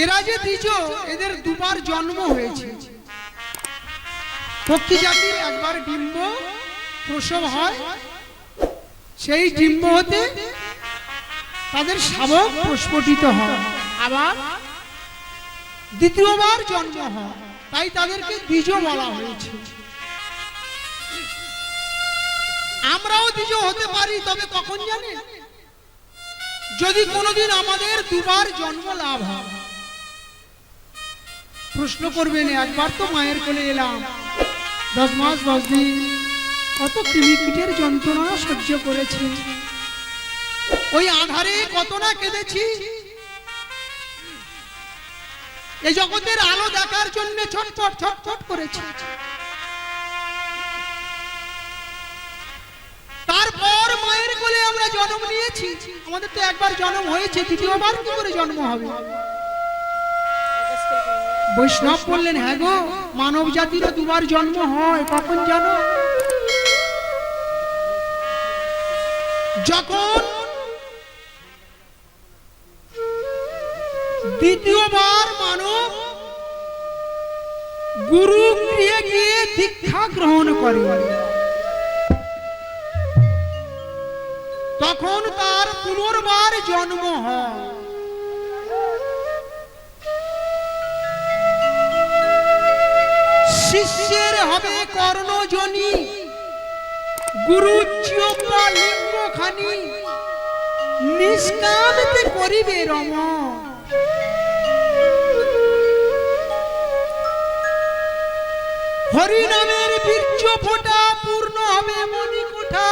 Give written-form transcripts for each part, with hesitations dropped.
এরা যে দ্বিজ, এদের দুবার জন্ম হয়েছে। পক্ষী জাতির একবার ডিম্ব প্রসব হয়, সেই ডিম্ব হতে তাদের শাবক প্রস্ফুটিত হয়, আবার দ্বিতীয়বার জন্ম হয়, তাই তাদেরকে দ্বিজ বলা হয়েছে। আমরাও দ্বিজ হতে পারি, তবে কখন জানেন? যদি কোনোদিন আমাদের দুবার জন্ম লাভ হয়। প্রশ্ন করবেন, একবার তো মায়ের কোলে এলাম, 10 মাস 10 দিন কত কৃমিকীটের যন্ত্রণা সহ্য করেছি, ওই আধারে কত না কেঁদেছি, এই জগতের আলো দেখার জন্য ছটফট ছটফট করেছি। তারপর মায়ের কোলে আমরা জন্ম নিয়েছি। আমাদের তো একবার জন্ম হয়েছে, দ্বিতীয়বার কি করে জন্ম হবে? বৈষ্ণব বললেন, হ্যাঁ গো, মানব জাতিরও দুবার জন্ম হয়। কখন জানো? যখন দ্বিতীয়বার মানব গুরু গৃহে গিয়ে দীক্ষা গ্রহণ করে, তখন তার পুনর্বার জন্ম হয়। শিষ্যের হবে কর্ণজনী, গুরু চিয়ম্বা লিঙ্গখানি, নিষ্কামতে করিবে রম। হরি নামের বীর্য ফোঁটা পূর্ণ হবে মণিকোঠা,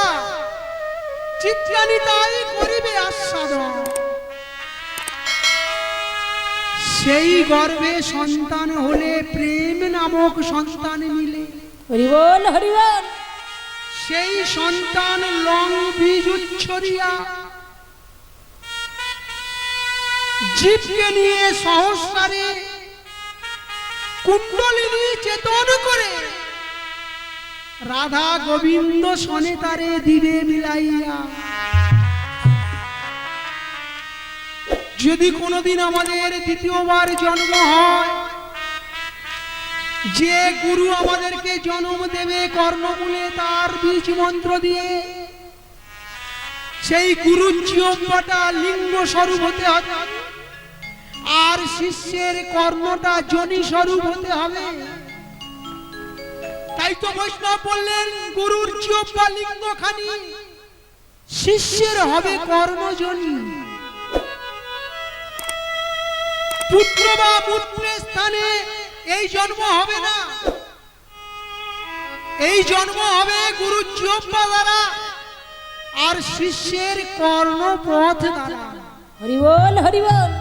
চিত্রানি তাই করিবে আস্বাদন। সেই গর্ভে সন্তান হলে প্রেম নামক সন্তান মিলে। হরি বল হরি বল। সেই সন্তান লং বীজ উচ্ছরিয়া জীবকে নিয়ে সহস্রারে কুণ্ডলিনী চেতন করে রাধা গোবিন্দ সনে তারে দিবে মিলাইয়া। যদি কোনোদিন আমাদের দ্বিতীয়বার জন্ম হয়, যে গুরু আমাদেরকে জন্ম দেবে কর্ণমূলে তার বীজ মন্ত্র দিয়ে, সেই গুরু চিয়ম্বাটা লিঙ্গ স্বরূপ হতে হবে, আর শিষ্যের কর্ণটা যোনি স্বরূপ হতে হবে। তাই তো বৈষ্ণব বললেন, গুরুর চিয়ম্বা লিঙ্গখানি, শিষ্যের হবে কর্ণযোনি। পুত্র বা পুত্রের স্থানে এই জন্ম হবে না, এই জন্ম হবে গুরু চিয়ম্বা দ্বারা আর শিষ্যের কর্ণপথ দ্বারা। হরি বল হরি বল।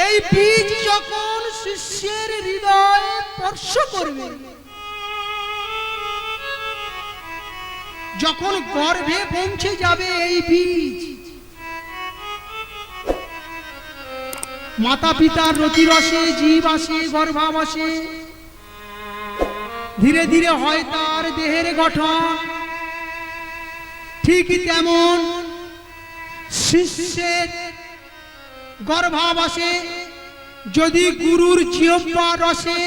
এই বীজ যখন শিষ্যের হৃদয়ে স্পর্শ করবে, যখন গর্ভে পৌঁছে যাবে এই বীজ, মাতা পিতার রতিরসে জীব আসে, গর্ভাবসে ধীরে ধীরে হয় তার দেহের গঠন। ঠিক তেমন শিষ্যের গর্ভাবসে যদি গুরুর চিয়ম্বা রসে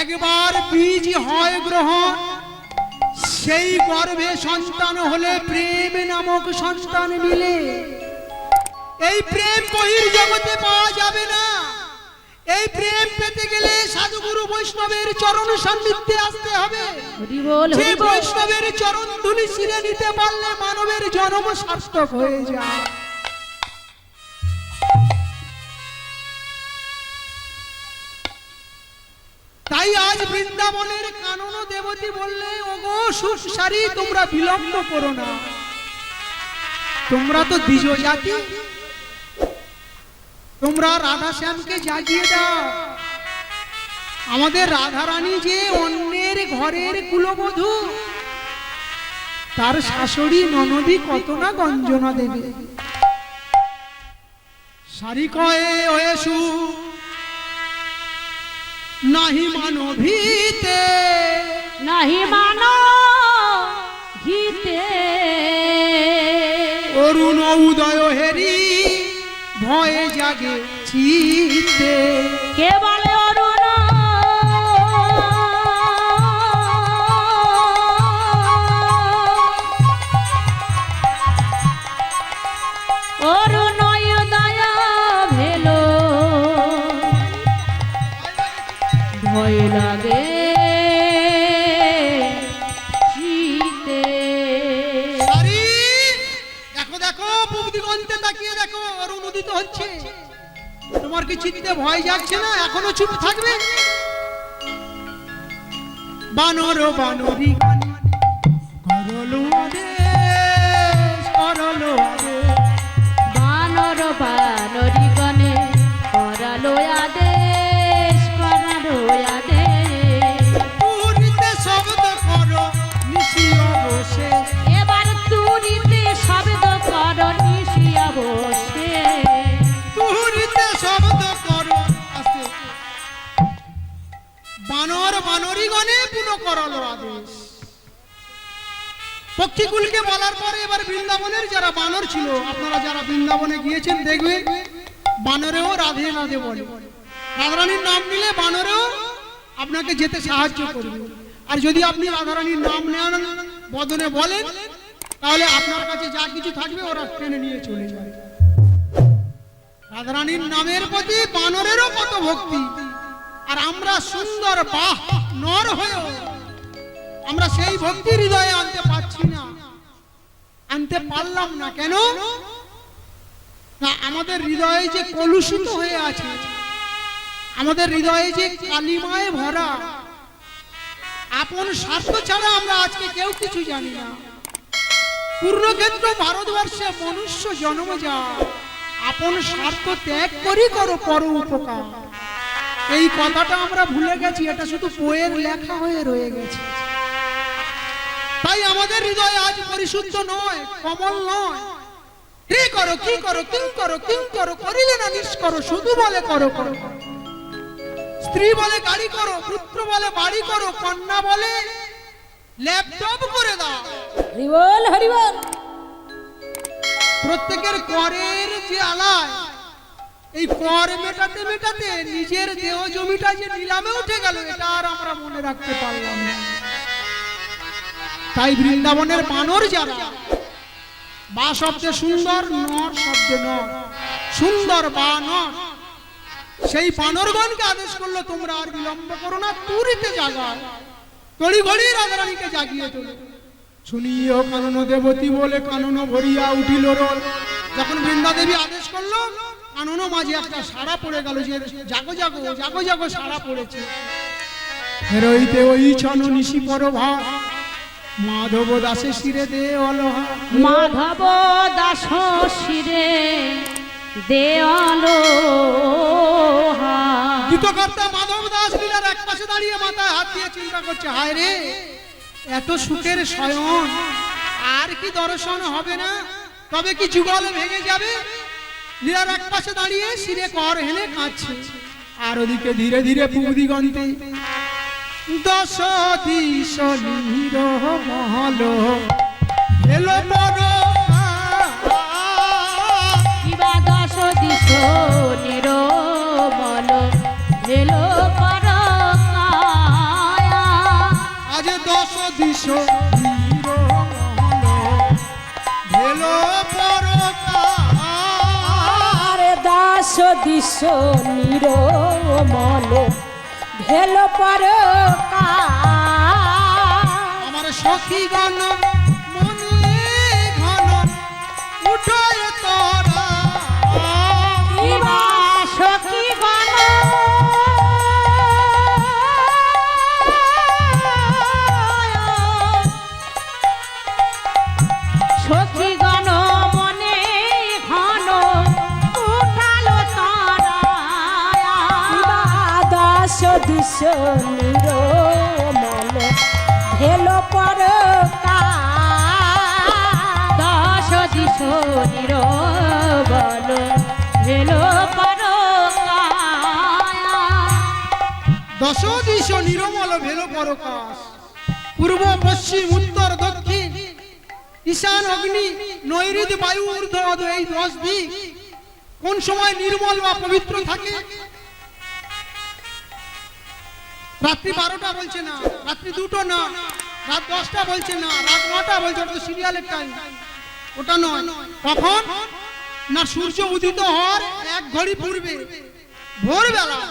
একবার বীজ হয় গ্রহণ, সেই গর্ভে সন্তান হলে প্রেম নামক সন্তান মিলে। এই প্রেম বহির জগতে পাওয়া যাবে না। এই প্রেম পেতে গেলে সাধুগুরু বৈষ্ণবের চরণ সান্নিধ্যে আসতে হবে। যে বৈষ্ণবের চরণ ধুলি শিরে নিতে পারলে মানবের জন্ম সার্থক হয়ে যায়। তাই আজ বৃন্দাবনের কানন দেবতী বললে, ওগো সুসারি, তোমরা বিলম্ব করো না, তোমরা তো দ্বিজ জাতি, তোমরা রাধা শ্যামকে জাগিয়ে দাও। আমাদের রাধা রানী যে অন্যের ঘরের কুলবধূ, তার শাশুড়ি ননদি কত না গঞ্জনা দেবে। সারি কয়ে ওয়েসু নাহি মানো ভিতে, নাহি মানো ভিতে, অরুণ উদয় হেরি ভয়ে জাগে চিতে। কে বলে অরুণ অরুণয় দয়া ভেলো ভয় লাগে শীতে। আরে দেখো দেখো পূব দিগন্তে তাকিয়ে দেখো অরুণ উদিত হচ্ছে। তোমার কি চিত্তে ভয় যাচ্ছে না? এখনো চুপ থাকবে? বানর বানরি করলো আদেশ, করলো আদেশ। বানর বানরি গণে করালো আদেশ করালো আদেশ। পুরীতে শব্দ করো নিশি অবসে। এবার তুরিতে শব্দ কর নিশিয়া বসে। পুরীতে শব্দ করো আস্তে। বানর বানরি গণে পুনঃ করলো আদেশ। পক্ষীকুলকে বলার পরে এবার বৃন্দাবনের যারা বানর ছিল, আপনারা যারা বৃন্দাবনে গিয়েছেন দেখবেন বানরেও রাধে রাধে বলে। রাধারানীর নাম নিলে বানরেও আপনাকে যেতে সাহায্য করবে। আর যদি আপনি রাধারানীর নাম নেন বদনে বলেন, তাহলে আপনার কাছে যা কিছু থাকবে ওরা টেনে নিয়ে চলে যাবে। রাধারানীর নামের প্রতি বানরেরও কত ভক্তি। আর আমরা সুন্দর বাহ নর হয়েও আমরা সেই ভক্তি হৃদয়ে আনতে পারছি না, আনতে পারলাম না। কেন না? আমাদের হৃদয়ে যে কলুষিত হয়ে আছে, আমাদের হৃদয়ে যে কালিমায় ভরা। আপন স্বার্থ ছাড়া আমরা আজকে কেউ কিছু জানি না। পূর্ণক্ষেত্র ভারতবর্ষে মনুষ্য জন্ম যায় আপন স্বার্থ ত্যাগ করি করো পর উপকার। এই কথাটা আমরা ভুলে গেছি, এটা শুধু বইয়ের লেখা হয়ে রয়ে গেছে। তাই আমাদের হৃদয় আজ পরিশুদ্ধ নয়, কমল নয়। কি করো কি করো কিং করো কিং করো, করিলে না নিষ্করো, শুধু বলে করো করো। স্ত্রী বলে গাড়ি করো, পুত্র বলে বাড়ি করো, কন্যা বলে ল্যাপটপ করে দাও। হরিবল হরিবল। প্রত্যেকের করের যে আলায়, এই কর মেটাতে মেটাতে নিজের দেহ জমিটা যে নিলামে উঠে গেল, এটা আর আমরা মনে রাখতে পারলাম না। তাই বৃন্দাবনের বানর যারা, বা শব্দে সুন্দর, নর শব্দে নর, সুন্দর বানর, সেই বানরগণকে আদেশ করলো তোমরা আর বিলম্ব করো না, পুরীতে জাগাও। তড়ি ঘড়ি রাধারানীকে জাগিয়ে তোলো। শুনিও কানন দেবতী বলে কানন ভরিয়া উঠিল রোল। যখন বৃন্দা দেবী আদেশ করলো, কাননও মাঝে একটা সাড়া পড়ে গেল যে জাগো জাগো জাগো জাগো সাড়া পড়েছে। হেরইতে ওই চন নিশি পরভা, মাধব দাসে শিরে দে অলহা। মাধব দাস শিরে দেয়ালো। গীতকর্তা মাধব দাস লীলার এক পাশে দাঁড়িয়ে মাথায় হাত দিয়ে চিন্তা করছে, হায় রে এত সুখের শয়ন আর কি দর্শন হবে না? তবে কি যুগল ভেঙে যাবে? লীলার এক পাশে দাঁড়িয়ে শিরে কর হেনে কাঁদছে। আর ওদিকে ধীরে ধীরে পূব দিগন্তে দশ দিশ নিরমহল এলো কিবা দশ দিশ নিরমল ভেলো পর কায়া। আজ দশ দিশ নিরমহল ভেলো আরে দাস দিশ নিরমল ভেলো পর আমার সখীগণ মনে ঘন উঠায় তোরা। সখী গণ সখী গণ মনে ঘন উঠালো তারা। দাস দিশ নিরমল ভেলো পর দাস দিশ নিরমল ভেলো পর দশ দিশ নিরমল ভেলো পরকাশ। পূর্ব পশ্চিম উত্তর দক্ষিণ ঈশান অগ্নি নৈঋত বায়ু ঊর্ধ্ব অধ, এই 10 দিক কোন সময় নির্মল বা পবিত্র থাকে? রাত্রি 12টা বলছে না, রাত্রি 2টো না, রাত 10টা বলছে না, রাত 9টা বলছে, ওটা তো সিরিয়ালের টাইম, ওটা নয়। কখন না সূর্য উদিত হওয়ার 1 ঘড়ি পূর্বে, ভোরবেলা,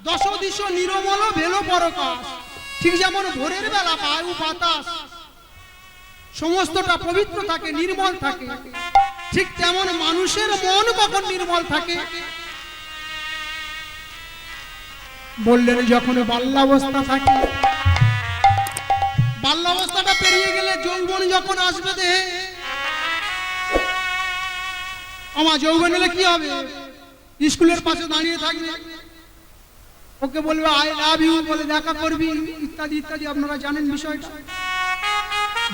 দশ দিশ নির্মল ভেলো পরকাশ। ঠিক যেমন ভোরের বেলা বায়ু বাতাস সমস্তটা পবিত্র থাকে, নির্মল থাকে, ঠিক তেমন মানুষের মন কখন নির্মল থাকে? বললেন যখন বাল্যাবস্থা থাকে। বাল্যাবস্থাটা পেরিয়ে গেলে যৌবন যখন আসবে দেহে, আমার যৌবন এলে কি হবে? স্কুলের পাশে দাঁড়িয়ে থাকবে, ওকে বলবে আই লাভ ইউ, বলে দেখা করবি, ইত্যাদি ইত্যাদি। আপনারা জানেন বিষয়টা।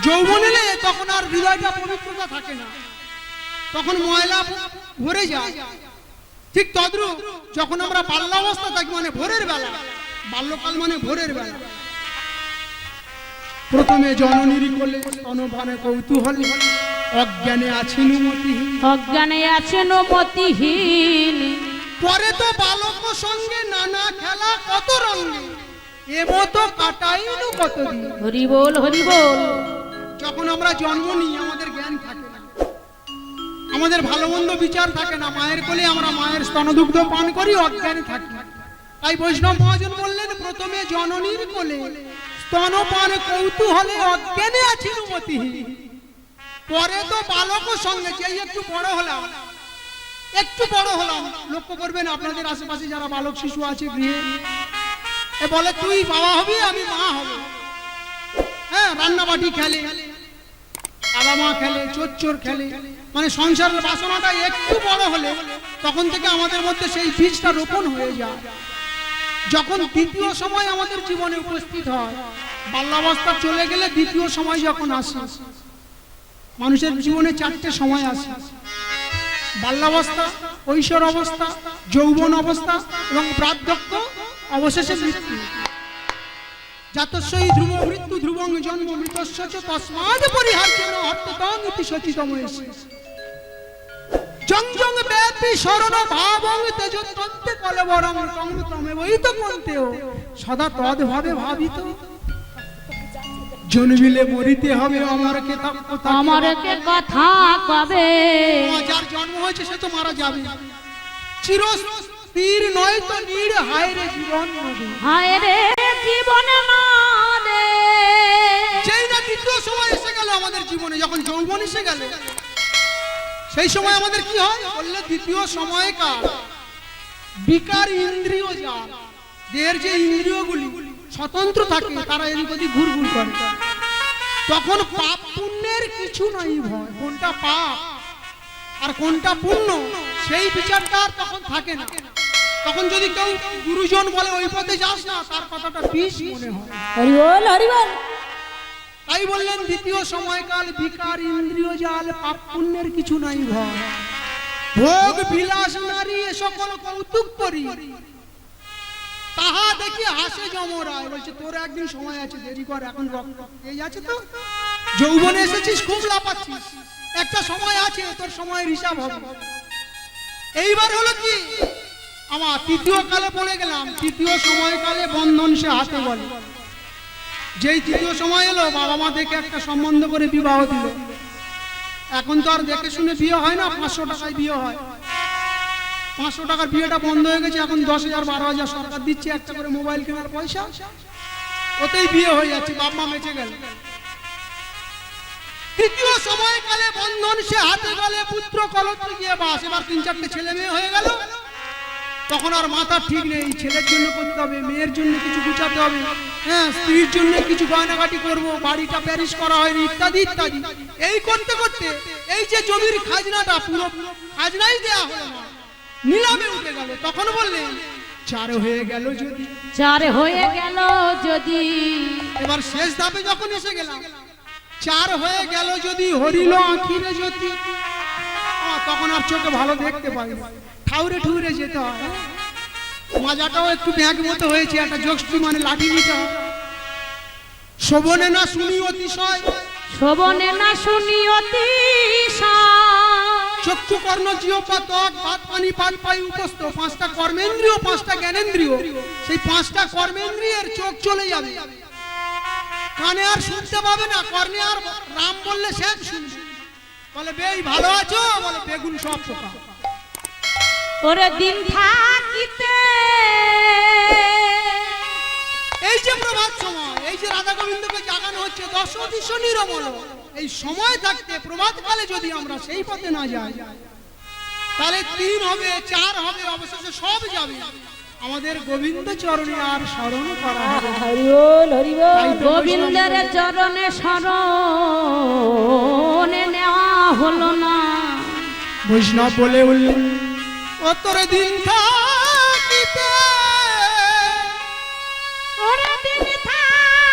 যৌবন এলে তখন আর হৃদয়টা পবিত্রতা থাকে না, তখন ময়লা ভরে যায়। ঠিক তদ্রূপ যখন আমরা বাল্যাবস্থা থাকি, মানে ভোরের বেলা, বাল্যকাল মানে ভোরের বেলা, প্রথমে জননীর কোলে স্তনপানে কৌতূহলী, অজ্ঞানে আছেন মতিহীন, অজ্ঞানে আছেন মতিহীন। পরে তো বালক সঙ্গে নানা খেলা কত রঙে, এমতো কাটাইনু কতদিন। হরি বল, হরি বল। যখন আমরা জন্ম নিই আমাদের জ্ঞান থাকে না, আমাদের ভালো মন্দ বিচার থাকে না। মায়ের কোলে আমরা মায়ের স্তনদুগ্ধ পান করি, অজ্ঞানে থাকি। তাই বৈষ্ণব মহাজন বললেন প্রথমে জননীর কোলে স্তনপান কৌতূহলে, অজ্ঞানে আছেন মতিহীন। পরে তো বালক সঙ্গে, যেই একটু বড় হলাম, লক্ষ্য করবেন আপনাদের আশেপাশে যারা বালক শিশু আছে গৃহে, এ বলে তুই বাবা হবি, আমি মা হব। হ্যাঁ, রান্নাবাটি খেলে, বাবা মা খেলে, চোর খেলে, মানে সংসারের বাসনাটা একটু বড় হলে তখন থেকে আমাদের মধ্যে সেই বীজটা রোপণ হয়ে যায়। যখন দ্বিতীয় সময় আমাদের জীবনে উপস্থিত হয়, বাল্যাবস্থা চলে গেলে দ্বিতীয় সময় যখন আসে, মানুষের জীবনে 4টে সময় আসে: বাল্যাবস্থা, কৈশোর অবস্থা, যৌবন অবস্থা এবং বার্ধক্য, অবশেষে মৃত্যু। জাতস্যই ধ্রুব মৃত্যু ধ্রুবং জন্ম মৃতস্য চ তস্মাদ পরিহার্যেন হত্যতাং ইতি সচিতময়সি। জং জং ব্যাপী শরণ ভাবং তেজতন্তে কলবরং তং তমেবৈত কন্তেও সদা তদ্ভাবে ভাবিত। জন্মিলে মরিতে হবে, অমরকে অমরকে কথা কবে। যার জন্ম হয়েছে সে তো মারা যাবে। চিরস্থির নয় তো নীড়, হায় রে জীবন নদী, হায় রে জীবন নদে। যেই না দ্বিতীয় সময় এসে গেল আমাদের জীবনে, যখন যৌবন এসে গেল, সেই সময় আমাদের কি হয় বললে, দ্বিতীয় সময়কাল বিকার ইন্দ্রিয় জাল। দেহের যে ইন্দ্রিয়গুলি স্বতন্ত্র থাকে, তারা এদিক ওদিক ঘুরঘুর করে। তখন পাপ পুণ্যের কিছু নাই ভয়, কোনটা পাপ আর কোনটা পুণ্য সেই বিচারটা আর তখন থাকে না। তখন যদি কেউ গুরুজন বলে ওই পথে যাস না, তার কথাটা বিষ মনে হয়। হরি বল, হরি বল। তাই বললেন দ্বিতীয় সময়কাল বিকার ইন্দ্রিয় জাল, পাপ পুণ্যের কিছু নাই ভয়। ভোগ বিলাস নারী এ সকল কৌতুক করি, তাহা দেখি হাসে যমরায়। বলছে তোর একদিন সময় আছে, দেরি কর, এখন রক্ত এই আছে তো, যৌবনে এসেছিস, খুব লাপাচ্ছিস, একটা সময় আছে, তোর সময়ের হিসাব হবে। এইবার হলো কি, আমার তৃতীয় কালে বলে গেলাম, তৃতীয় সময়কালে বন্ধন সে হাতে বলে। যেই তৃতীয় সময় এলো, বাবা মা দেখে একটা সম্বন্ধ করে বিবাহ দিল। এখন তো আর দেখে শুনে বিয়ে হয় না, 500 টাকায় বিয়ে হয়। 500 টাকার বিয়েটা বন্ধ হয়ে গেছে, এখন 10,000 12,000 সরকার দিচ্ছে একটা করে মোবাইল কেনার পয়সা, ওতেই বিয়ে হয়ে যাচ্ছে, বাপ মা বেঁচে গেল। তৃতীয় সময়কালে বন্ধন সে হাতে গেলে, পুত্র কলত্রে গিয়ে বাস। এবার 3-4টে ছেলে মেয়ে হয়ে গেল, তখন আর মাথা ঠিক নেই, ছেলের জন্য করতে হবে, মেয়ের জন্য কিছু গুছাতে হবে, হ্যাঁ, স্ত্রীর জন্য কিছু গয়নাগাটি করবো, বাড়িটা প্যারিস করা হয়নি, ইত্যাদি ইত্যাদি। এই করতে করতে এই যে জমির খাজনাটা, পুরো খাজনাই দেয়া হলো না, নিলামে উঠে গেল। তখন বললেন 4 হয়ে গেল যদি, 4 হয়ে গেল যদি। এবার শেষ ধাপে যখন এসে গেলাম, 4 হয়ে গেল যদি, হরিল আঁখিরে জ্যোতি। তখন আর চোখে ভালো দেখতে পাই না, ঠাউরে ঠুরে যেতে হয়। মাজাটাও একটু ব্যাগ মতো হয়েছে, একটা জোকস্টি মানে লাঠি নিতে হয়। শোভনে না শুনি অতিশয়, শোভনে না শুনি অতিশয়। চক্ষু কর্ণ জিহ্বা ত্বক বাত পানি পান পাই উপস্থ, পাঁচটা কর্মেন্দ্রিয় পাঁচটা জ্ঞানেন্দ্রিয়, সেই পাঁচটা কর্মেন্দ্রিয়ের চোখ চলে যাবে, কানে আর শুনতে পাবে না, কর্ণে আর রাম বললে সব শুনবে, বলে বেই ভালো আছো, বলে বেগুন সব পোকা। ওরে দিন থাকিতে এই যে প্রভাত সময়, এই যে রাধা গোবিন্দকে জাগানো হচ্ছে দশ দিশ নিরমল, এই সময় থাকতে প্রভাত কালে যদি আমরা সেই পথে না যাই, তাহলে 3 হবে 4 হবে, অবশেষে সব যাবে, আমাদের গোবিন্দ চরণে আর স্মরণ করা হবে। হরি বল হরি বল। তাই তো গোবিন্দের চরণে শরণে নেওয়া হলো না। বৈষ্ণব বলে উঠলেন ও তোর দিন থাকিতে, ওরে দিন থাকিতে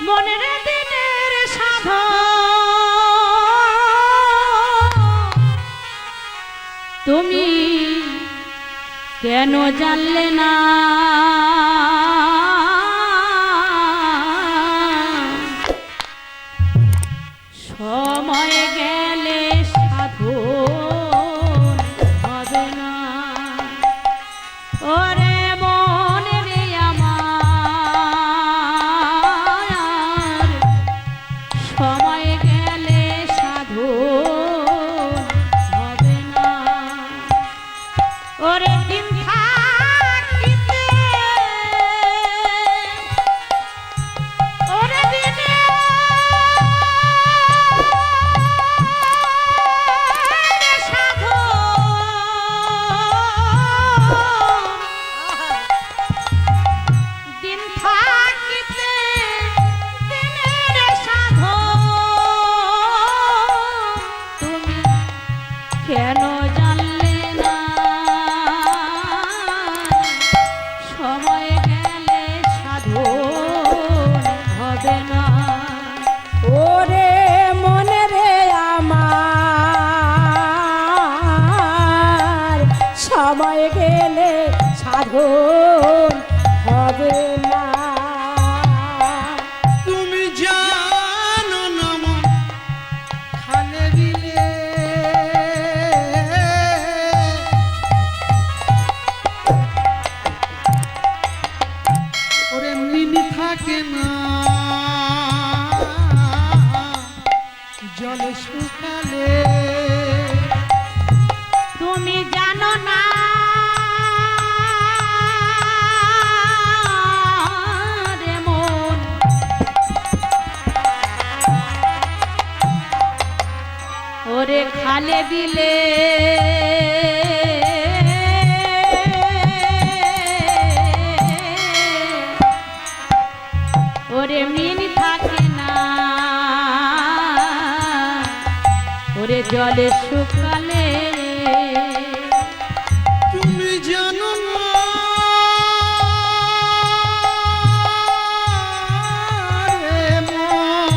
মনের দিনের সাধন তুমি কেন জানলে না? সময় গেলে সাধন হবে না। ওরে মনে রে আমার, সময় গেলে সাধন হবে না। ওরে দিন থাকিতে, ওরে দিনে দিন থাকিতে দিনের সাধন তুমি কেন জানলে না? সময় গেলে সাধন হবে না। ওরে মনে রে আমার, সময় গেলে সাধন হবে না। তুমি জানো না মন খালে বিলে, ওরে মিনি থাকে না জলে শুকালে, তুমি জানো না রে মন, ওরে খালে বিলে ওরে মিন থাকে না, ওরে জলে শুকালে তুমি জানো না রে মন,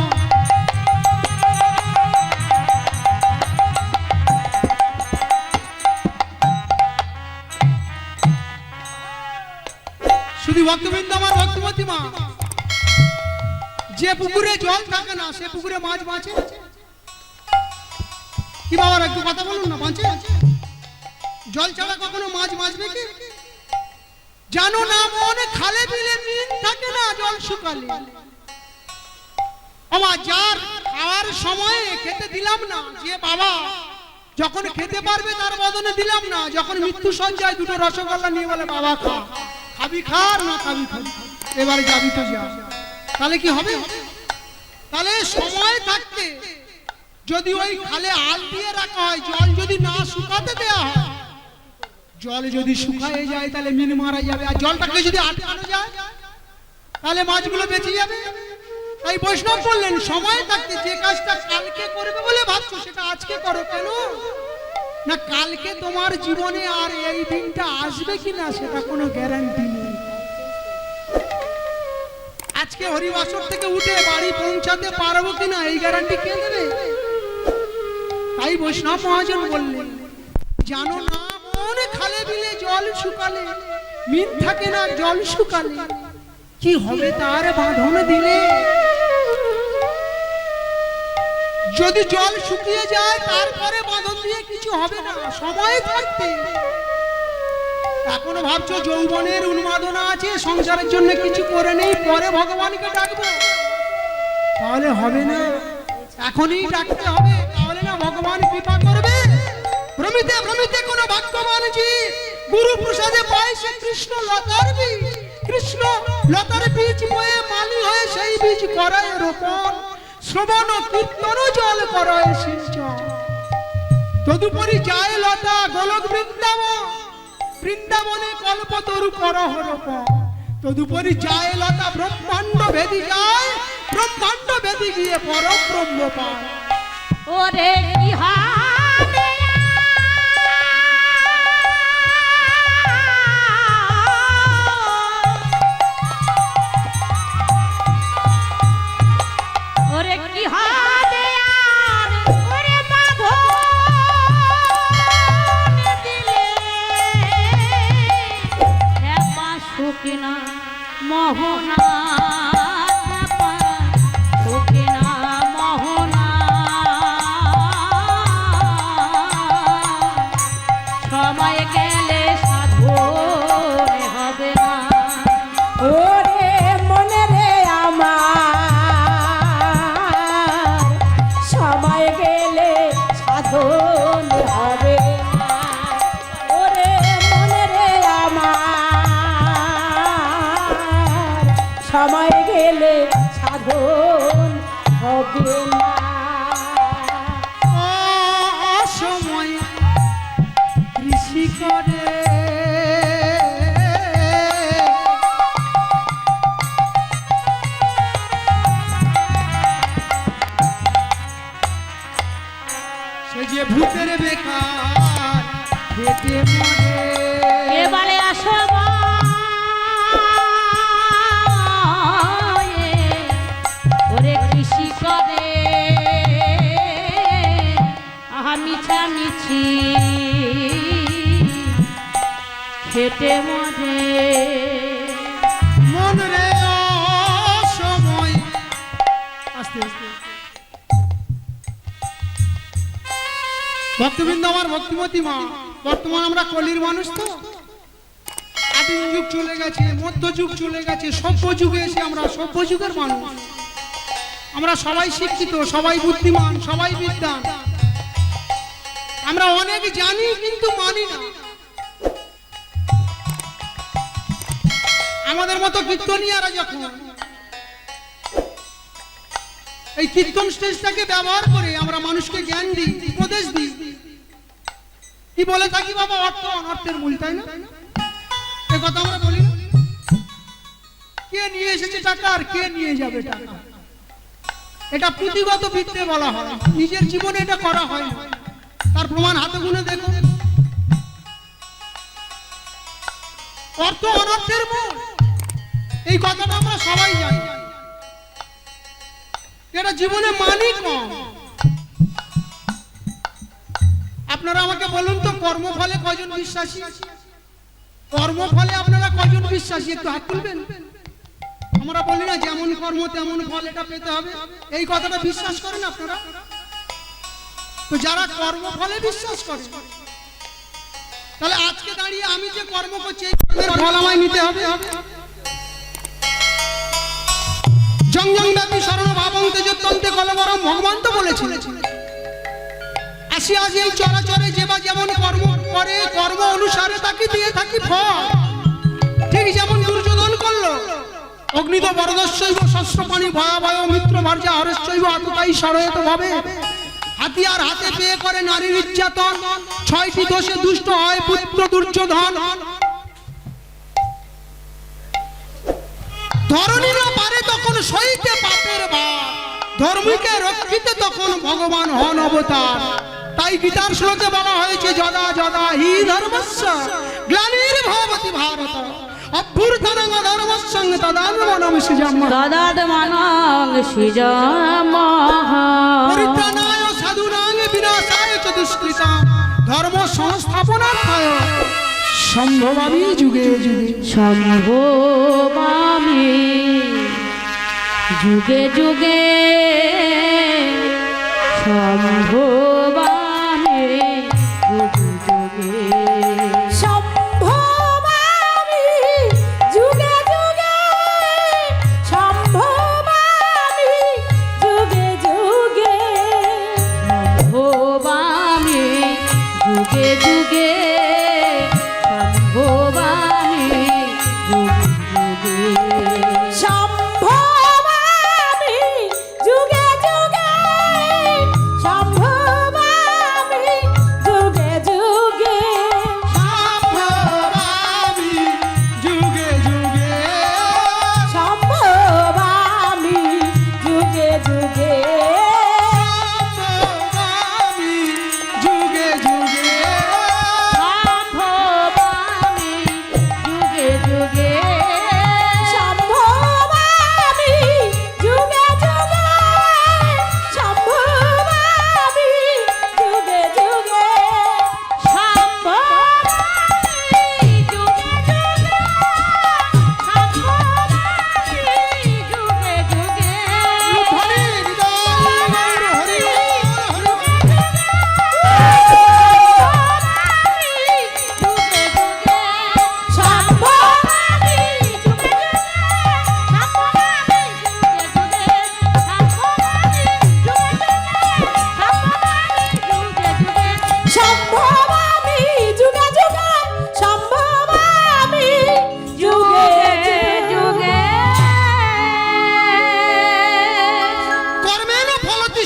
শুধু ভক্তবৃন্দ আমার ভক্তবতী মা, যে পুকুরে জল থাকে না সে পুকুরে মাছ বাঁচে কি? বাবার একটু কথা বলুন না, বাঁচে? জল ছাড়া কখনো মাছ বাঁচবে কি? জানো না মন খালে বিলে মিন থাকে না জল শুকালে। আমার যার খাওয়ার সময়ে খেতে দিলাম না, যে বাবা যখন খেতে পারবে তার বদনে দিলাম না, যখন মৃত্যু সঞ্চয় দুটো রসগোল্লা নিয়ে বলে বাবা খা, খাবি খার না খাবি খাবি, এবারে যাবি তো যা, তাহলে কি হবে? তাহলে সময় থাকতে যদি ওই খালে আল দিয়ে রাখা হয়, জল যদি না শুকাতে দেয়া হয়, জল যদি শুকায় যায় তাহলে মিন মারা যাবে, আর জলটাকে যদি আটকানো যায় তাহলে মাছগুলো বেঁচে যাবে। তাই বৈষ্ণব বললেন সময় থাকতে যে কাজটা কালকে করবে বলে ভাবছো সেটা আজকে করো। কেন না? কালকে তোমার জীবনে আর এই দিনটা আসবে কিনা সেটা কোনো গ্যারান্টি নেই। আজকে হরিবাসর থেকে উঠে বাড়ি পৌঁছাতে পারবো কিনা এই গ্যারান্টি কে দেবে? তাই বৈষ্ণব মহাজন বললেন জানো না মন খালে বিলে জল শুকালে, মিন থাকে না জল শুকালে, কি হবে তার বাঁধন দিলে? যদি জল শুকিয়ে যায় তারপরে বাঁধন দিয়ে কিছু হবে না, সময় থাকতে। এখনো ভাবছো যৌবনের উন্মাদনা আছে, সংসারের জন্য কিছু করে নেই, পরে ভগবানকে ডাকবো, তাহলে হবে না। এখনই ডাকতে হবে, তাহলে না ভগবান কৃপা করবে। ভ্রমিতে ভ্রমিতে কোন ভাগ্যবান জীব গুরু প্রসাদে পায় সে কৃষ্ণ লতার বীজ। কৃষ্ণ লতার বীজ বয়ে মালি হয়ে সেই বীজ করায় রোপণ, শ্রবণ কীর্তন জল করায় সিঞ্চন। তদুপরি যায় লতা গোলক বৃন্দাবন, বৃন্দাবনে কল্পতরু করহ রোপণ। তদুপরি যায় লতা ব্রহ্মাণ্ড ভেদি যায়, ব্রহ্মাণ্ড ভেদি গিয়ে পরব্রহ্ম পায়। ওরে কি হবে ওরে কি হবে আর ওরে বাঁধন দিলে হেপা শুকিনা মোহনা হেপা শুকিনা মোহনা সময় গেলে সাধু হবে না। ওরে মনে রে আমার, সময় গেলে সাধন হবে না। ওরে মনে রে আমার, সময় গেলে সাধন হবে না। অসময় কৃষি করে সে যে ভূতের বেকার খেতে মরে। এবারে আসো ওরে কৃষি করে মিছামিছি খেটে মরে। মন রে অসময় আস্তে আস্তে ভক্তবৃন্দ, আমার ভক্তিমতী মা, বর্তমান আমরা কলির মানুষ তো, আদিম যুগ চলে গেছে, মধ্যযুগ চলে গেছে, সভ্য যুগে এসে আমরা সভ্য যুগের মানুষ। আমরা সবাই শিক্ষিত, সবাই বুদ্ধিমান, সবাই বিদ্বান, আমরা অনেক জানি কিন্তু মানি না। আমাদের মতো কীর্তনিয়ারা যখন এই কীর্তন স্টেজটাকে ব্যবহার করে আমরা মানুষকে জ্ঞান দিই, উপদেশ দিই, কি বলে থাকি বাবা, অর্থ অনর্থের মূল, তাই না? এ কথা আমরা বলি না? কে নিয়ে এসেছে টাকা আর কে নিয়ে যাবে টাকা, এটা পুঁথিগত বিদ্যে বলা হয়, নিজের জীবনে এটা করা হয় না। তার প্রমাণ হাতে গুনে দেখো। অর্থ অনর্থের মূল, এই কথাটা আমরা সবাই জানি, এটা জীবনে মানি কম। আপনারা আমাকে বলুন তো, কর্মফলে কয়জন বিশ্বাসী? কর্মফলে আপনারা কয়জন বিশ্বাসী? একটু হাত তুলবেন। আমরা বলি না যেমন কর্ম তেমন ফল, এটা পেতে হবে, এই কথাটা বিশ্বাস করেন আপনারা? তো যারা কর্মফলে বিশ্বাস করে, তাহলে আজকে দাঁড়িয়ে আমি যে কর্ম করছি এই কর্মের ফল আমায় নিতে হবে। জং জং ব্যাপী শরণ ভাবং তেজতন্তে কলবরম, ভগবান তো বলেছিলেন আসি আজ এই চরাচরে যে বা যেমন কর্ম করে কর্ম অনুসারে তাকে দিয়ে থাকি ফল। ঠিক যেমন দুর্যোধন করলো, অগ্নিত বরদস্যৈব শস্ত্রপাণি ভয়াবহ মিত্র ভার্যা হরেশ্বৈব আততাই সরয়ত ভাবে। হাতিয়ার হাতে পেয়ে করে নারী নির্যাতন, 6টি দোষে দুষ্ট হয় পুত্র দুর্যোধন। ধরণীর পারে তখন সইতে পাপের ভার, ধর্মীকে রক্ষিতে তখন ভগবান হন অবতার। তাই গীতার শ্লোকে বলা হয়েছে যদা যদা হি ধর্মস্য গ্লানির্ভবতি ভারত অভ্যুত্থানং ধর্মস্যং তদাত্মানং সৃজামঃ। তদাত্মানং সৃজামঃ। পরিত্রাণায় সাধুনাং বিনাশায় চ দুষ্কৃতাম ধর্ম সংস্থাপনার্থায় সম্ভবামি যুগে যুগে। সম্ভবামি যুগে যুগে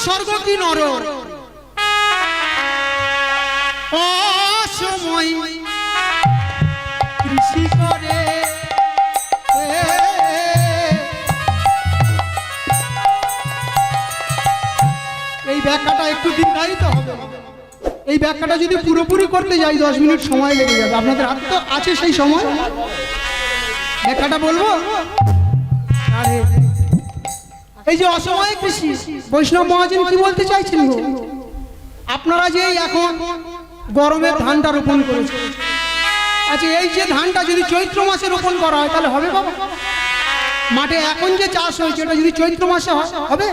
স্বর্গ কি নর অসময় কৃষি করে এই ব্যাখ্যাটা একটু দীর্ঘায়িত হবে। এই ব্যাখ্যাটা যদি পুরোপুরি করতে যাই 10 মিনিট সময় লেগে যাবে। আপনাদের হাতে তো আছে সেই সময়, ব্যাখ্যাটা বলবো। আরে এই যে অসময়ে কৃষি, বৈষ্ণব মহাজন কি বলতে চাইছেন গো? আপনারা যে এখন গরমের ধানটা রোপণ করেছেন, আচ্ছা এই যে ধানটা যদি চৈত্র মাসে রোপণ করা হয় তাহলে হবে বাবা? মাঠে এখন যে চাষ হয়েছে এটা যদি চৈত্র মাসে হবে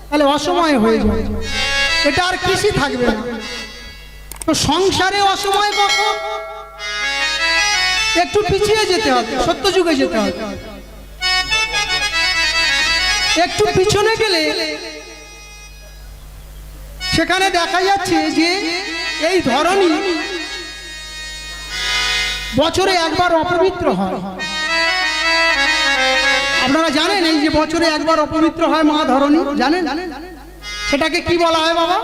তাহলে অসময়ে হয়ে যাবে, এটা আর কৃষি থাকবে না। তো সংসারে অসময় কখন? একটু পিছিয়ে যেতে হবে, সত্যযুগে যেতে হবে। একটু পিছনে গেলে সেখানে দেখা যাচ্ছে যে এই ধরনী বছরে একবার অপবিত্র হয়। আপনারা জানেন এই যে বছরে একবার অপবিত্র হয় মা ধরনী, জানেন? সেটাকে কি বলা হয় বাবা?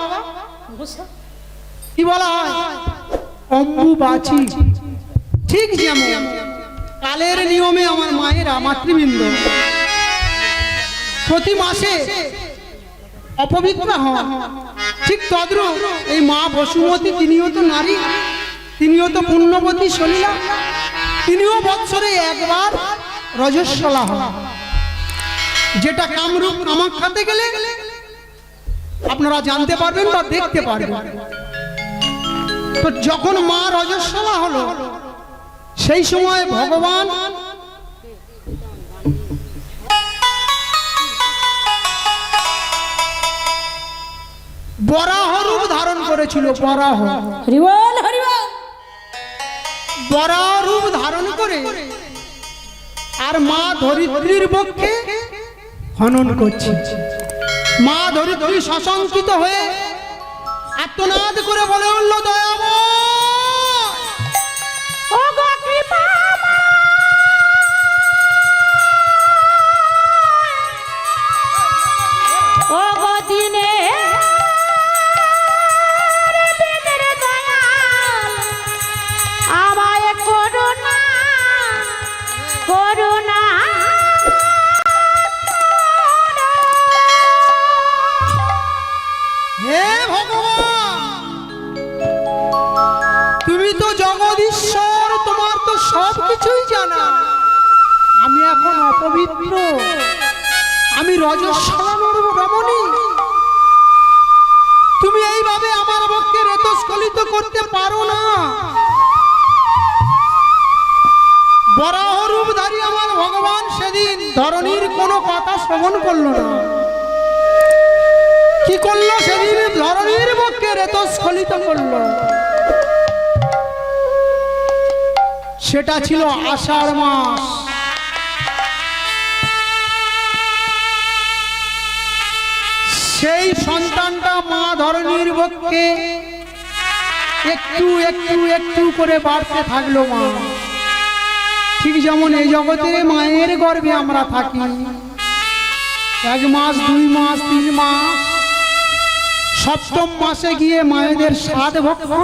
কি বলা হয়? অম্বুবাচী। ঠিক যেমন কালের নিয়মে আমার মায়েরা মাতৃবৃন্দ প্রতি মাসে অপবিত্র হন, ঠিক তদ্রূপ এই মা বসুমতী, তিনিও তো নারী, তিনিও তো পুণ্যবতী সলীলা, তিনিও বৎসরে একবার রজস্বলা হন, যেটা কামরূপ কামাখ্যাতে গেলে আপনারা জানতে পারবেন বা দেখতে পারবেন। তো যখন মা রজস্বলা হলো সেই সময় ভগবান বরাহ রূপ ধারণ করেছিল। বরাহ, হরিবল হরিবল। বরাহ রূপ ধারণ করে আর মা ধরিত্রীর পক্ষে হনন করছে। মা ধরিত্রী সশঙ্কিত হয়ে আর্তনাদ করে বলে উঠল, দয়াময় ও গো কৃপা ও গো দিনে আমায় করুণা করুণা হে ভগবান, তুমি তো জগদীশ্বর, তোমার তো সব কিছুই জানা। আমি এখন অপবিত্র, আমি রজস্বলা রমণী, তুমি এইভাবে আমার পক্ষে রেতস্খলিত করতে পারো না। বরাহ রূপধারী আমার ভগবান সেদিন ধরণীর কোনো কথা শ্রবণ করলো না। কি করলো? সেদিন ধরণীর পক্ষে রেতস্খলিত করলো। সেটা ছিল আষাঢ় মাস। সেই সন্তানটা মা ধরণীর পক্ষে একটু একটু একটু করে বাড়তে থাকলো মা। ঠিক যেমন এই জগতে মায়ের গর্ভে আমরা থাকি, 1 মাস 2 মাস 3 মাস, সপ্তম মাসে গিয়ে মায়েদের স্বাদ ভক্ষণ